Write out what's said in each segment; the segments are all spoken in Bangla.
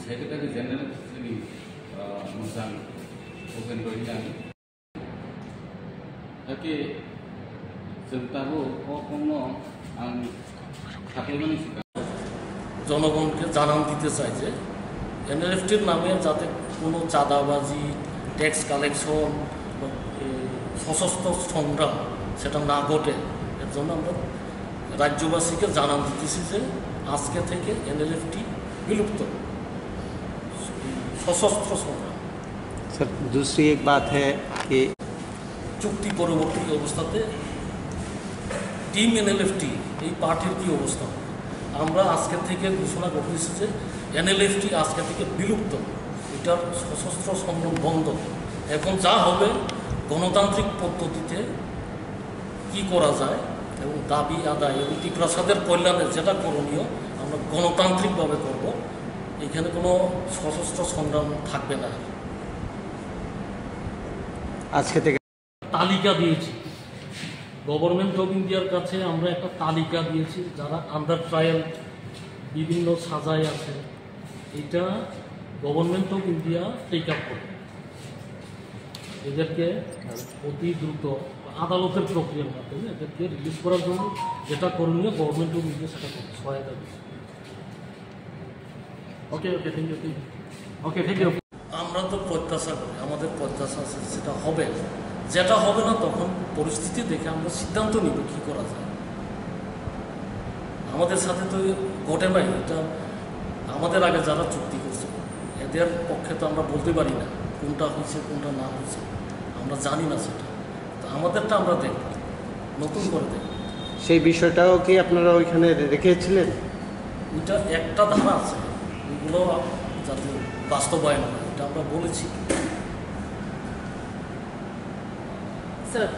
Secretary General Sri Musang Open Korean. Tapi sentahu kono ang থাকলেই জনগণকে জানান দিতে চাই যে এনএলএফটির নামে যাতে কোনো চাঁদাবাজি, ট্যাক্স কালেকশন, সশস্ত্র সংগ্রাম সেটা না ঘটে, এর জন্য আমরা রাজ্যবাসীকে জানান দিতেছি যে আজকে থেকে এনএলএফটি বিলুপ্ত। সশস্ত্র সংগ্রাম। सर दूसरी एक बात है कि চুক্তি পরবর্তী অবস্থাতে টিম এনএলএফটি এই পার্টির কী অবস্থা হবে, আমরা আজকে থেকে ঘোষণা করতেছি যে এনএলএফটি আজকে থেকে বিলুপ্ত, এটার সশস্ত্র সংগ্রাম বন্ধ। এখন যা হবে গণতান্ত্রিক পদ্ধতিতে কি করা যায় এবং দাবি আদায় এবং ত্রিপ্রাসাদের কল্যাণে যেটা করণীয় আমরা গণতান্ত্রিকভাবে করব, এখানে কোনো সশস্ত্র সংগ্রাম থাকবে না। আজকে থেকে তালিকা দিয়েছি গভর্নমেন্ট অফ ইন্ডিয়ার কাছে, আমরা একটা তালিকা দিয়েছি যারা আন্ডার ট্রায়াল বিভিন্ন সাজায় আছে, এটা government of India take up করবে। এদেরকে অতি দ্রুত আদালতের প্রক্রিয়ার মাধ্যমে এদেরকে রিলিজ করার জন্য যেটা করণীয় গভর্নমেন্ট অফ ইন্ডিয়া সেটা সহায়তা দিচ্ছে। Okay okay thank you okay thank you. আমরা তো প্রত্যাশা করি, আমাদের প্রত্যাশা আছে সেটা হবে, যেটা হবে না তখন পরিস্থিতি দেখে আমরা সিদ্ধান্ত নিব কী করা যায়। আমাদের সাথে তো ঘটে নাই, এটা আমাদের আগে যারা চুক্তি করছে এদের পক্ষে তো আমরা বলতে পারি না কোনটা হয়েছে কোনটা না হয়েছে, আমরা জানি না সেটা। তো আমাদেরটা আমরা দেখব, নতুন করে দেখব। সেই বিষয়টাও কি আপনারা ওইখানে রেখেছিলেন? ওইটা একটা ধারা আছে, ওইগুলো যাতে বাস্তবায়ন হয় এটা আমরা বলেছি। স্যার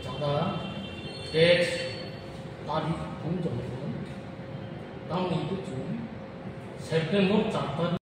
চাঁদা, ট্যাক্স, তারিখ কোন জনগণ, তার মধ্যে জুন সেপ্টেম্বর 4 তারিখ